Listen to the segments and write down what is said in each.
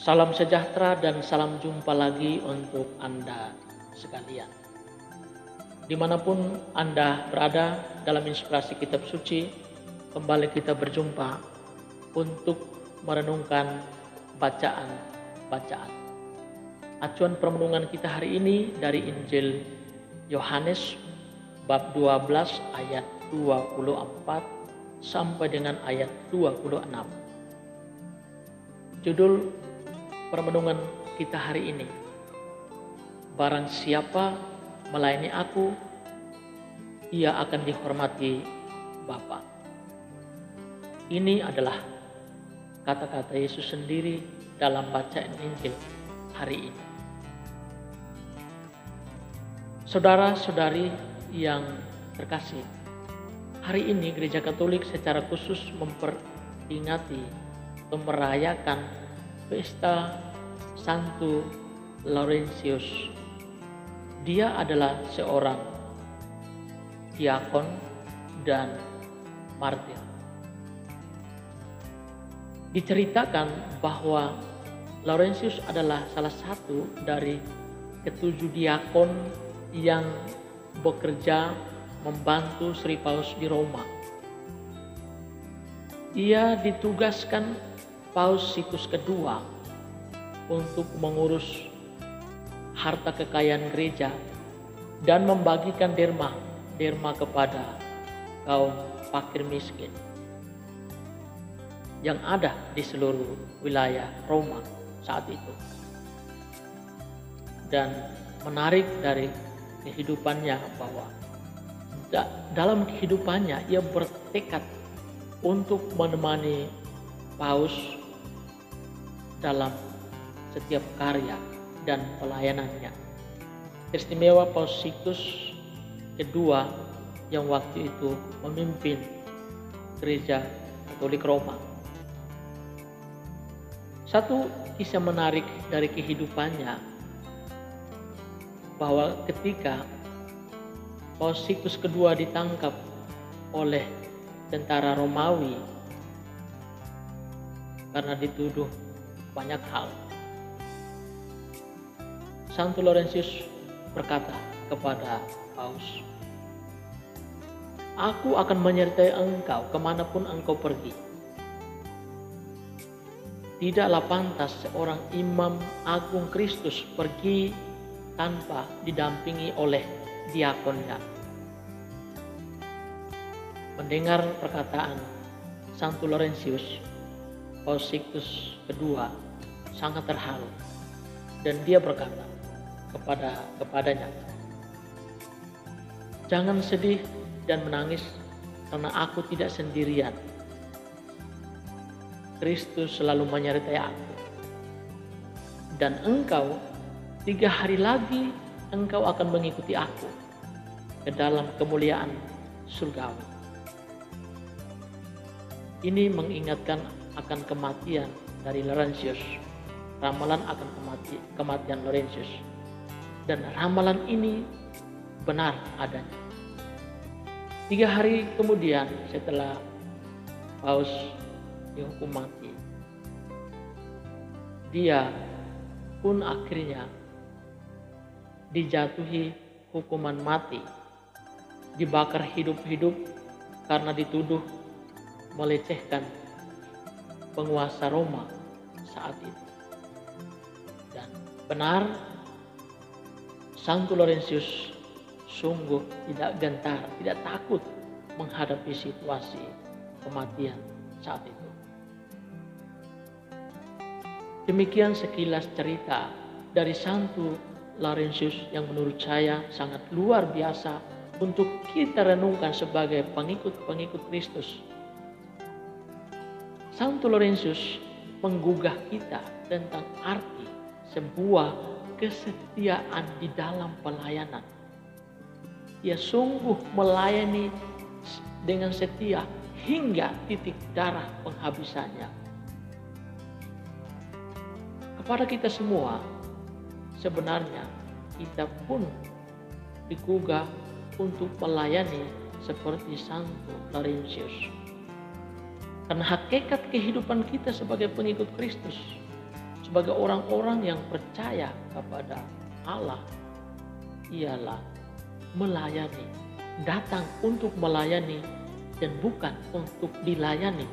Salam sejahtera dan salam jumpa lagi untuk Anda sekalian. Dimanapun Anda berada dalam inspirasi kitab suci, kembali kita berjumpa untuk merenungkan bacaan-bacaan. Acuan permenungan kita hari ini dari Injil Yohanes bab 12 ayat 24 sampai dengan ayat 26. Judul permenungan kita hari ini, barang siapa melayani aku, ia akan dihormati Bapa. Ini adalah kata-kata Yesus sendiri dalam bacaan Injil hari ini. Saudara-saudari yang terkasih, hari ini Gereja Katolik secara khusus memperingati atau merayakan pesta Santo Laurentius. Dia adalah seorang diakon dan martir. Diceritakan bahwa Laurentius adalah salah satu dari ketujuh diakon yang bekerja membantu Sri Paus di Roma. Ia ditugaskan Paus Situs kedua untuk mengurus harta kekayaan gereja dan membagikan derma kepada kaum fakir miskin yang ada di seluruh wilayah Roma saat itu. Dan menarik dari kehidupannya bahwa dalam kehidupannya ia bertekad untuk menemani Paus dalam setiap karya dan pelayanannya. Istimewa Paus Situs kedua yang waktu itu memimpin Gereja Katolik Roma. Satu kisah menarik dari kehidupannya bahwa ketika Paus Situs kedua ditangkap oleh tentara Romawi karena dituduh banyak hal, Santo Laurentius berkata kepada Paus, "Aku akan menyertai engkau kemanapun engkau pergi. Tidaklah pantas seorang imam agung Kristus pergi tanpa didampingi oleh diakonnya." Mendengar perkataan Santo Laurentius, Paus Situs kedua sangat terharu dan dia berkata kepadanya, "Jangan sedih dan menangis karena aku tidak sendirian. Kristus selalu menyertai aku. Dan engkau 3 hari lagi engkau akan mengikuti aku ke dalam kemuliaan surgawi." Ini mengingatkan akan kematian dari Laurentius, ramalan akan kematian Laurentius, dan ramalan ini benar adanya. 3 hari kemudian setelah Paus dihukum mati, dia pun akhirnya dijatuhi hukuman mati, dibakar hidup-hidup karena dituduh melecehkan penguasa Roma saat itu. Dan benar, Santo Laurentius sungguh tidak gentar, tidak takut menghadapi situasi kematian saat itu. Demikian sekilas cerita dari Santo Laurentius yang menurut saya sangat luar biasa untuk kita renungkan sebagai pengikut-pengikut Kristus. Santo Laurentius menggugah kita tentang arti sebuah kesetiaan di dalam pelayanan. Ia sungguh melayani dengan setia hingga titik darah penghabisannya. Kepada kita semua, sebenarnya kita pun digugah untuk melayani seperti Santo Laurentius. Karena hakikat kehidupan kita sebagai pengikut Kristus, sebagai orang-orang yang percaya kepada Allah ialah melayani, datang untuk melayani dan bukan untuk dilayani.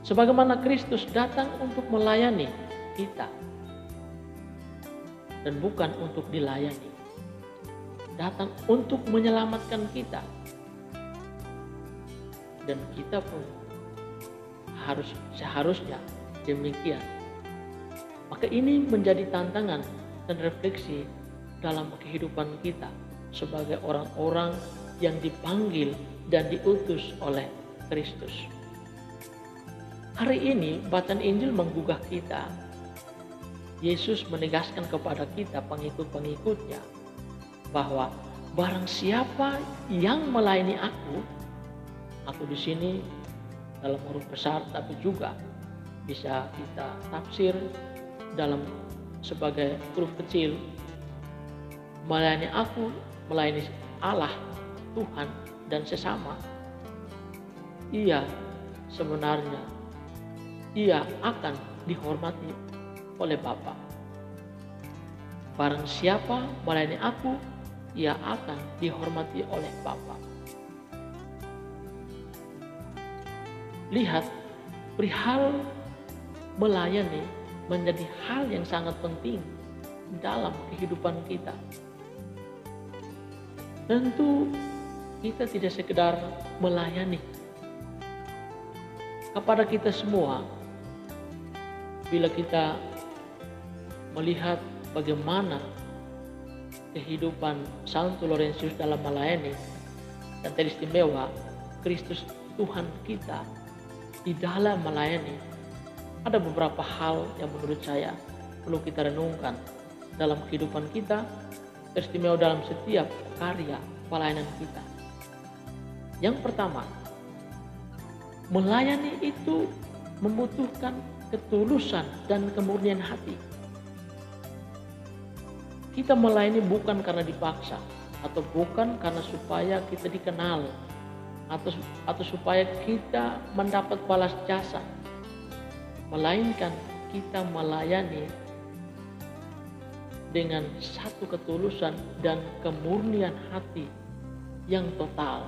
Sebagaimana Kristus datang untuk melayani kita dan bukan untuk dilayani. Datang untuk menyelamatkan kita. Dan kita pun seharusnya demikian. Maka ini menjadi tantangan dan refleksi dalam kehidupan kita sebagai orang-orang yang dipanggil dan diutus oleh Kristus. Hari ini bacaan Injil menggugah kita. Yesus menegaskan kepada kita pengikut-pengikutnya bahwa barang siapa yang melayani aku di sini dalam huruf besar tapi juga bisa kita tafsir dalam sebagai huruf kecil. Melayani aku, melayani Allah, Tuhan dan sesama. Sebenarnya ia akan dihormati oleh Bapa. Barang siapa melayani aku, ia akan dihormati oleh Bapa. Lihat, perihal melayani menjadi hal yang sangat penting dalam kehidupan kita. Tentu kita tidak sekedar melayani kepada kita semua. Bila kita melihat bagaimana kehidupan Santo Laurentius dalam melayani dan teristimewa Kristus Tuhan kita di dalam melayani, ada beberapa hal yang menurut saya perlu kita renungkan dalam kehidupan kita, teristimewa dalam setiap karya pelayanan kita. Yang pertama, melayani itu membutuhkan ketulusan dan kemurnian hati. Kita melayani bukan karena dipaksa, atau bukan karena supaya kita dikenal, atau supaya kita mendapat balas jasa, melainkan kita melayani dengan satu ketulusan dan kemurnian hati yang total,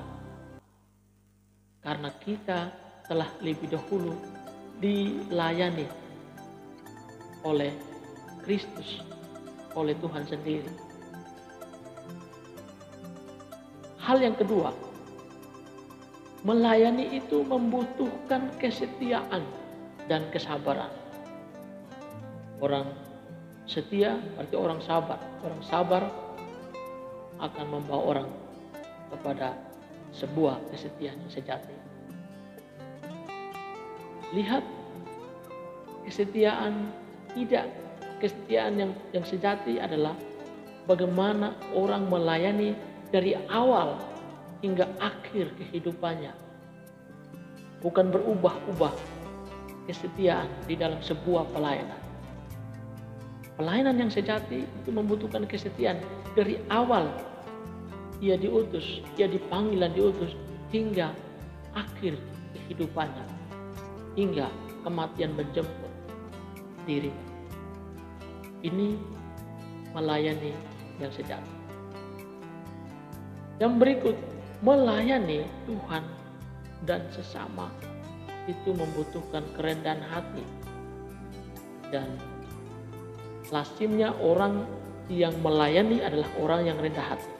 karena kita telah lebih dahulu dilayani oleh Kristus, oleh Tuhan sendiri. Hal yang kedua, melayani itu membutuhkan kesetiaan dan kesabaran. Orang setia berarti orang sabar. Orang sabar akan membawa orang kepada sebuah kesetiaan yang sejati. Lihat, kesetiaan yang sejati adalah bagaimana orang melayani dari awal hingga akhir kehidupannya. Bukan berubah-ubah kesetiaan di dalam sebuah pelayanan. Pelayanan yang sejati itu membutuhkan kesetiaan dari awal ia diutus, ia dipanggil dan diutus hingga akhir kehidupannya, hingga kematian menjemput diri. Ini melayani yang sejati. Yang berikut, melayani Tuhan dan sesama itu membutuhkan kerendahan hati. Dan lazimnya orang yang melayani adalah orang yang rendah hati.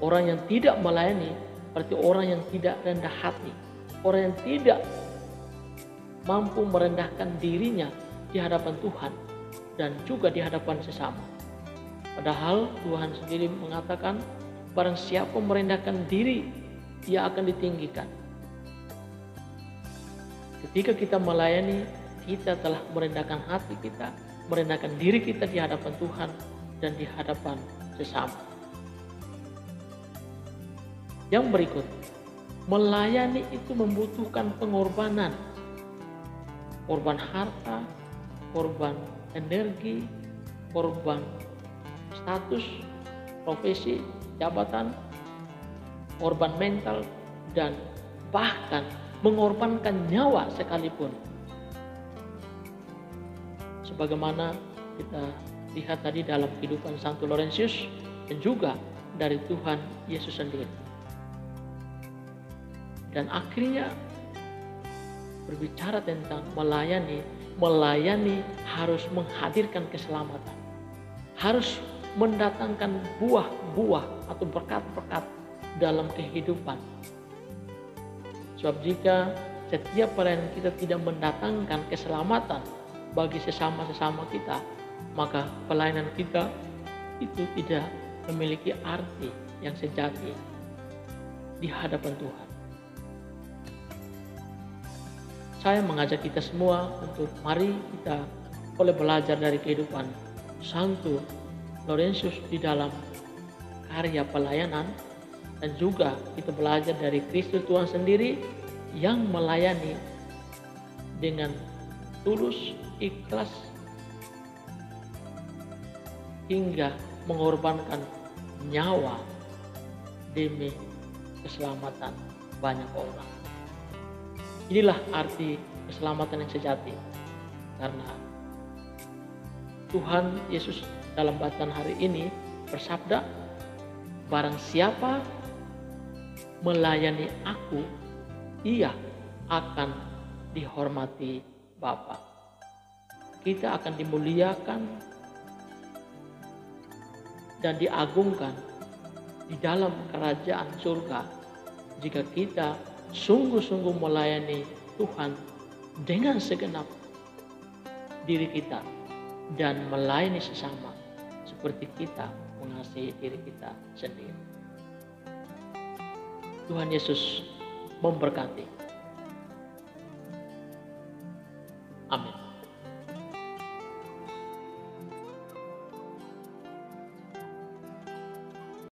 Orang yang tidak melayani berarti orang yang tidak rendah hati. Orang yang tidak mampu merendahkan dirinya di hadapan Tuhan dan juga di hadapan sesama. Padahal Tuhan sendiri mengatakan, barang siapa merendahkan diri, ia akan ditinggikan. Ketika kita melayani, kita telah merendahkan hati kita, merendahkan diri kita di hadapan Tuhan dan di hadapan sesama. Yang berikut, melayani itu membutuhkan pengorbanan. Korban harta, korban energi, korban status, profesi, jabatan, korban mental, dan bahkan mengorbankan nyawa sekalipun. sebagaimana kita lihat tadi dalam kehidupan Santo Laurentius dan juga dari Tuhan Yesus sendiri. Dan akhirnya berbicara tentang melayani harus menghadirkan keselamatan, harus mendatangkan buah-buah atau berkat-berkat dalam kehidupan. Sebab jika setiap pelayanan kita tidak mendatangkan keselamatan bagi sesama-sesama kita, maka pelayanan kita itu tidak memiliki arti yang sejati di hadapan Tuhan. Saya mengajak kita semua untuk mari kita boleh belajar dari kehidupan Santo Laurentius di dalam karya pelayanan, dan juga kita belajar dari Kristus Tuhan sendiri yang melayani dengan tulus, ikhlas, hingga mengorbankan nyawa demi keselamatan banyak orang. Inilah arti keselamatan yang sejati, karena Tuhan Yesus dalam bacaan hari ini bersabda, barang siapa melayani aku, ia akan dihormati Bapa. Kita akan dimuliakan dan diagungkan di dalam kerajaan surga jika kita sungguh-sungguh melayani Tuhan dengan segenap diri kita dan melayani sesama seperti kita mengasihi diri kita sendiri. Tuhan Yesus memberkati. Amin.